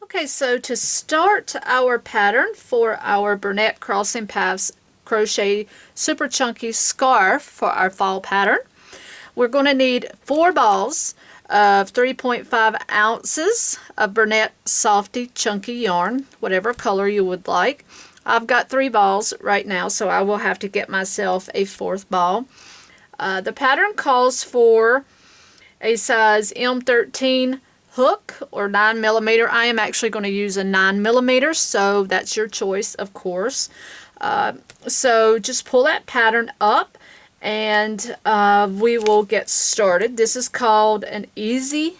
Okay, so to start our pattern for our Burnett Crossing Paths Crochet Super Chunky Scarf for our fall pattern, we're going to need 4 balls of 3.5 ounces of Burnett Softy Chunky yarn, whatever color you would like. I've got 3 balls right now, so I will have to get myself a 4th ball. The pattern calls for a size M13 hook or 9mm. I am actually going to use a 9mm, so that's your choice, of course. So just pull that pattern up and we will get started. This is called an easy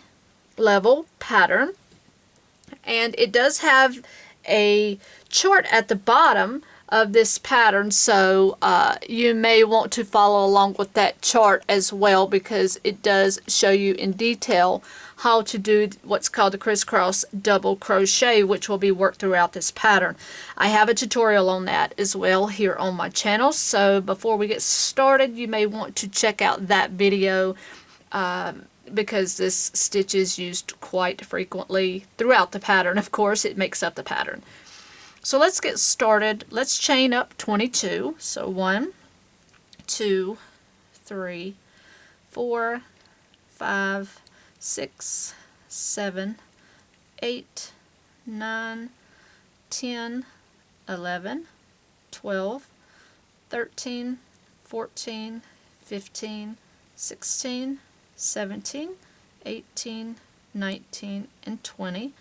level pattern, and it does have a chart at the bottom of this pattern, so you may want to follow along with that chart as well, because it does show you in detail how to do what's called the crisscross double crochet, which will be worked throughout this pattern. I have a tutorial on that as well here on my channel, so before we get started you may want to check out that video because this stitch is used quite frequently throughout the pattern. Of course, it makes up the pattern. So let's get started. Let's chain up 22. So 1, 2, 3, 4, 5, 6, 7, 8, 9, 10, 11, 12, 13, 14, 15, 16, 17, 18, 19, and 20,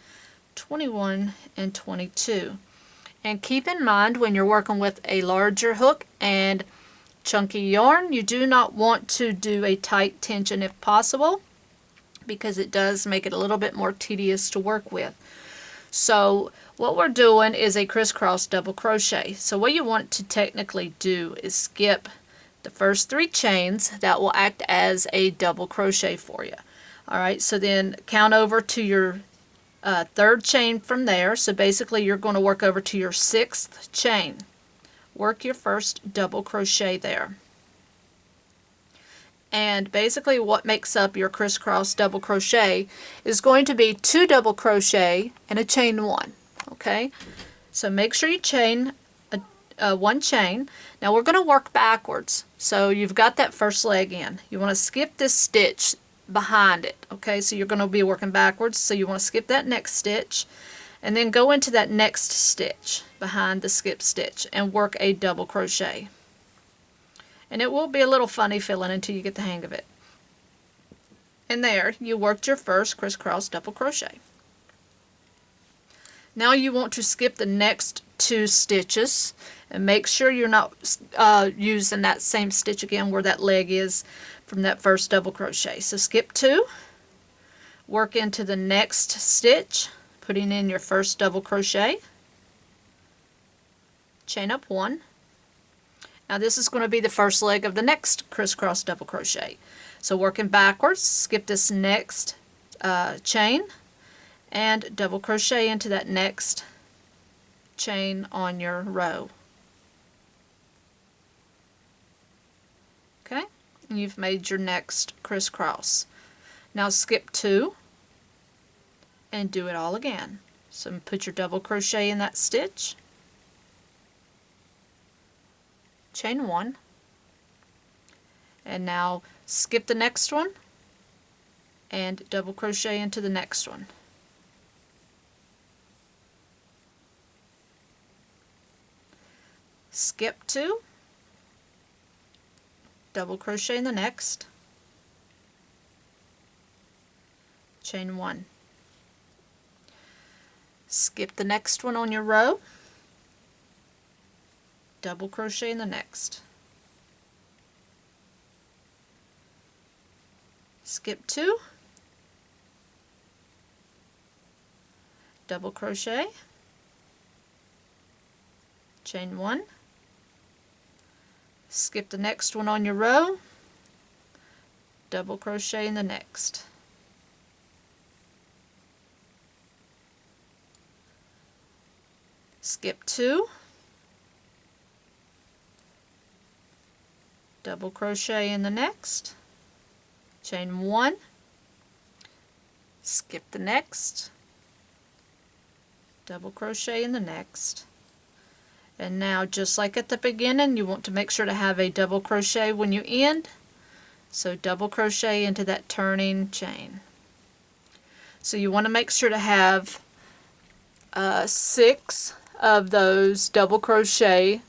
21, and 22. And keep in mind, when you're working with a larger hook and chunky yarn, you do not want to do a tight tension if possible, because it does make it a little bit more tedious to work with. So what we're doing is a crisscross double crochet. So what you want to technically do is skip the first 3 chains. That will act as a double crochet for you. Alright, so then count over to your 3rd chain from there. So basically you're going to work over to your 6th chain. Work your first double crochet there. And basically what makes up your crisscross double crochet is going to be 2 double crochet and a chain 1. Okay, so make sure you chain 1 chain. Now we're going to work backwards. So you've got that first leg in. You want to skip this stitch behind it. Okay, so you're going to be working backwards, so you want to skip that next stitch and then go into that next stitch behind the skip stitch and work a double crochet. And it will be a little funny feeling until you get the hang of it. And there you worked your first crisscross double crochet. Now you want to skip the next 2 stitches and make sure you're not using that same stitch again where that leg is from that first double crochet. So skip 2, work into the next stitch, putting in your first double crochet, chain up 1. Now this is going to be the first leg of the next crisscross double crochet. So working backwards, skip this next chain and double crochet into that next chain on your row. Okay, and you've made your next crisscross. Now skip 2 and do it all again. So put your double crochet in that stitch, chain 1, and now skip the next one and double crochet into the next one. Skip 2, double crochet in the next, chain 1. Skip the next one on your row, double crochet in the next. Skip 2, double crochet, chain 1. Skip the next one on your row, double crochet in the next. Skip 2, double crochet in the next, chain 1, skip the next, double crochet in the next. And now, just like at the beginning, you want to make sure to have a double crochet when you end. So double crochet into that turning chain. So you want to make sure to have 6 of those double crochet,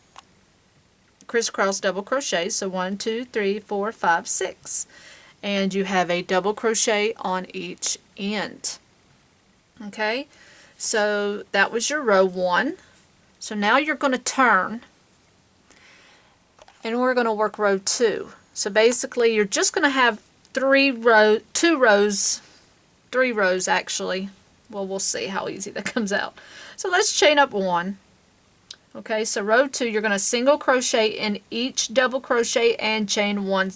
crisscross double crochet. So 1, 2, 3, 4, 5, 6. And you have a double crochet on each end. Okay, so that was your row 1. So now you're going to turn, and we're going to work row 2. So basically you're just going to have 3 rows actually. Well, we'll see how easy that comes out. So let's chain up 1. Okay, so row 2, you're going to single crochet in each double crochet and chain 1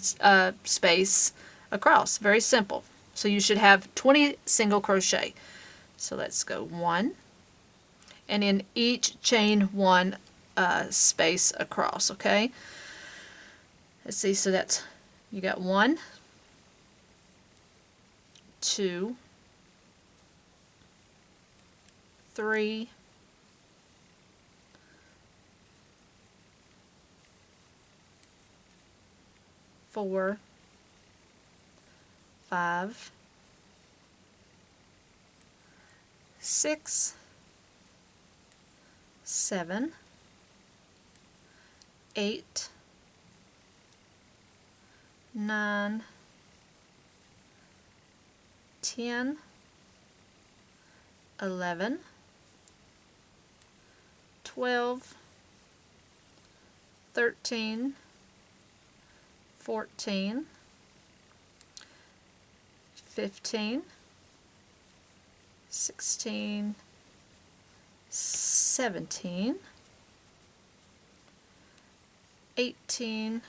space across. Very simple. So you should have 20 single crochet. So let's go 1, and in each chain 1 space across. Okay, let's see, so that's, you got 1, 2, 3, 4, 5, 6, 7, 8, 9, 10, 11, 12, 13, 14, 15, 16, 17, 18,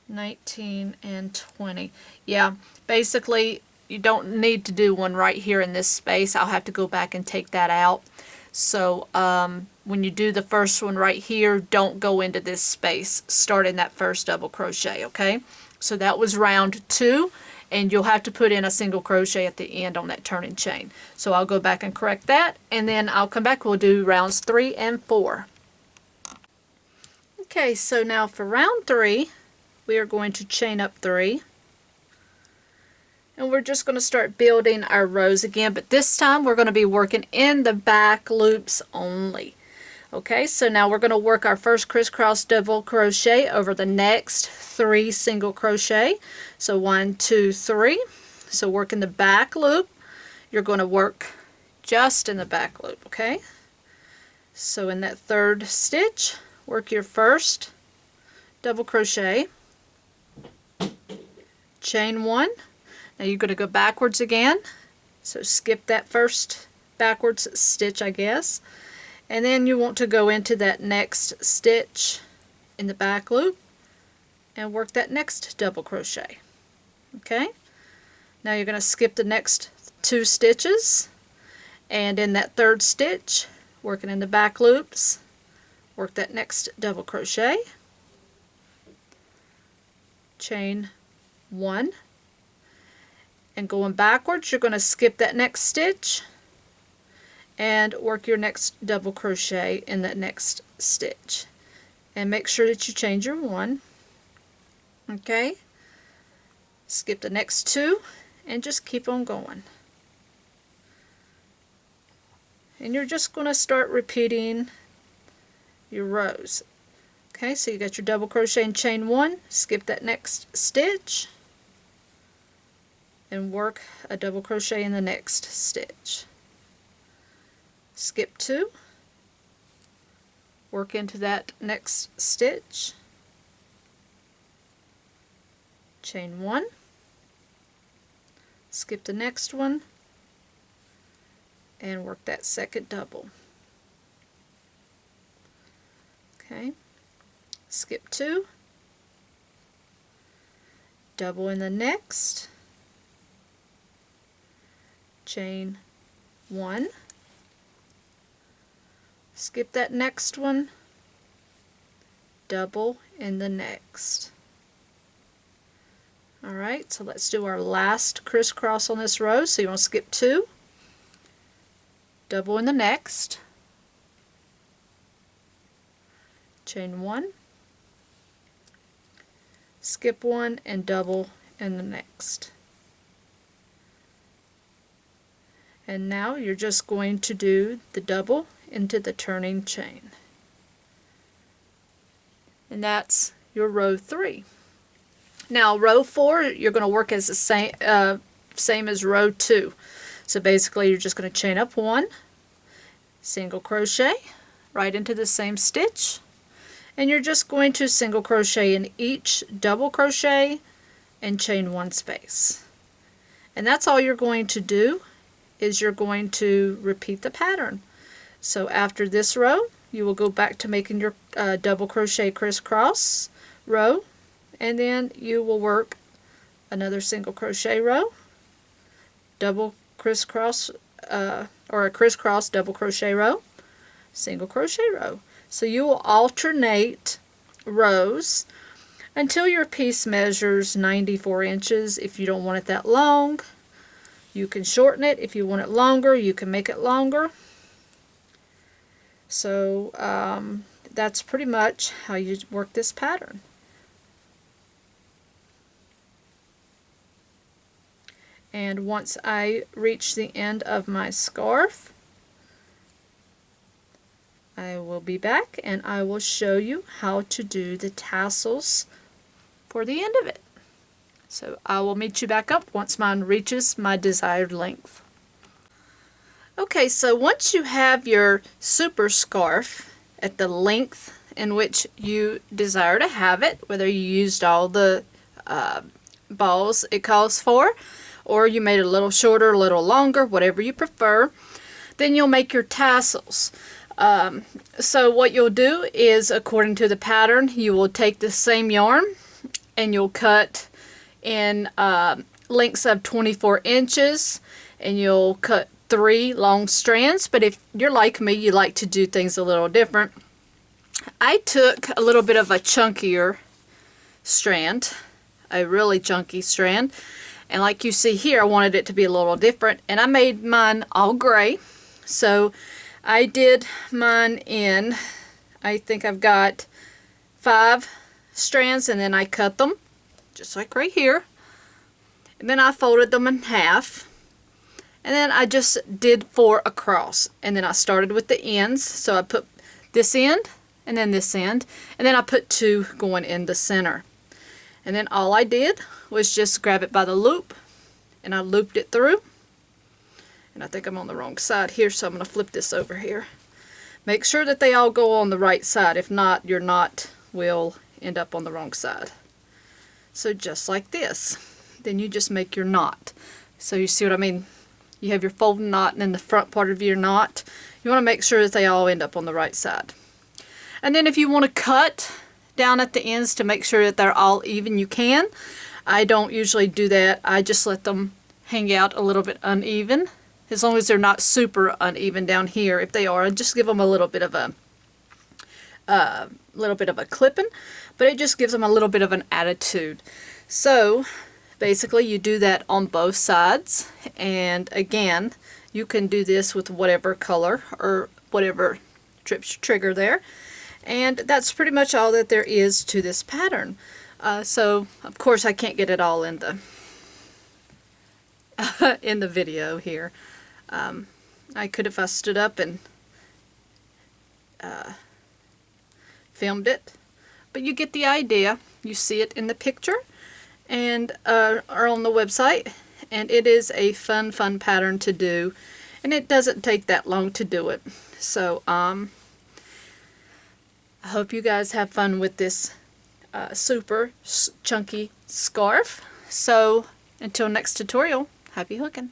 19, and 20. Yeah, basically you don't need to do one right here in this space. I'll have to go back and take that out. So when you do the first one right here, don't go into this space. Start in that first double crochet, okay? So that was round 2, and you'll have to put in a single crochet at the end on that turning chain. So I'll go back and correct that, and then I'll come back. We'll do rounds 3 and 4. Okay, so now for round 3, we are going to chain up 3. And we're just going to start building our rows again, but this time we're going to be working in the back loops only. Okay, so now we're going to work our first crisscross double crochet over the next 3 single crochet. So 1, 2, 3. So work in the back loop. You're going to work just in the back loop, okay? So in that 3rd stitch, work your first double crochet, chain 1. Now you're going to go backwards again, so skip that first backwards stitch, I guess, and then you want to go into that next stitch in the back loop and work that next double crochet. Okay, now you're going to skip the next 2 stitches, and in that 3rd stitch, working in the back loops, work that next double crochet, chain 1. And going backwards, you're going to skip that next stitch and work your next double crochet in that next stitch. And make sure that you change your 1. Okay? Skip the next 2 and just keep on going. And you're just going to start repeating your rows. Okay, so you got your double crochet and chain 1, skip that next stitch, and work a double crochet in the next stitch. Skip 2, work into that next stitch, chain 1, skip the next one, and work that second double. Okay, skip 2, double in the next, chain 1, skip that next one, double in the next. Alright, so let's do our last crisscross on this row. So you want to skip 2, double in the next, chain 1, skip 1, and double in the next. And now you're just going to do the double into the turning chain. And that's your row 3. Now row 4, you're going to work as the same as row 2. So basically you're just going to chain up 1, single crochet right into the same stitch, and you're just going to single crochet in each double crochet and chain 1 space. And that's all you're going to do, is you're going to repeat the pattern. So after this row, you will go back to making your double crochet crisscross row, and then you will work another single crochet row, double crisscross or a crisscross double crochet row, single crochet row. So you will alternate rows until your piece measures 94 inches. If you don't want it that long, you can shorten it. If you want it longer, you can make it longer. So that's pretty much how you work this pattern. And once I reach the end of my scarf, I will be back and I will show you how to do the tassels for the end of it. So I will meet you back up once mine reaches my desired length. Okay, so once you have your super scarf at the length in which you desire to have it, whether you used all the balls it calls for, or you made it a little shorter, a little longer, whatever you prefer, then you'll make your tassels. So what you'll do is, according to the pattern, you will take the same yarn and you'll cut in lengths of 24 inches, and you'll cut 3 long strands. But if you're like me, you like to do things a little different. I took a little bit of a chunkier strand, a really chunky strand, and like you see here, I wanted it to be a little different, and I made mine all gray. So I did mine in, I think I've got 5 strands, and then I cut them just like right here, and then I folded them in half, and then I just did 4 across, and then I started with the ends. So I put this end and then this end, and then I put 2 going in the center, and then all I did was just grab it by the loop, and I looped it through. And I think I'm on the wrong side here, so I'm going to flip this over here. Make sure that they all go on the right side. If not, your knot will end up on the wrong side. So just like this. Then you just make your knot. So you see what I mean? You have your folding knot, and then the front part of your knot, you want to make sure that they all end up on the right side. And then if you want to cut down at the ends to make sure that they're all even, you can. I don't usually do that. I just let them hang out a little bit uneven, as long as they're not super uneven down here. If they are, I just give them a little bit of a clipping, but it just gives them a little bit of an attitude. So basically you do that on both sides, and again, you can do this with whatever color or whatever trips your trigger there. And that's pretty much all that there is to this pattern. So of course I can't get it all in the in the video here. I could if I stood up and filmed it, but you get the idea. You see it in the picture and or on the website, and it is a fun pattern to do, and it doesn't take that long to do it. So I hope you guys have fun with this super chunky scarf. So until next tutorial, happy hooking.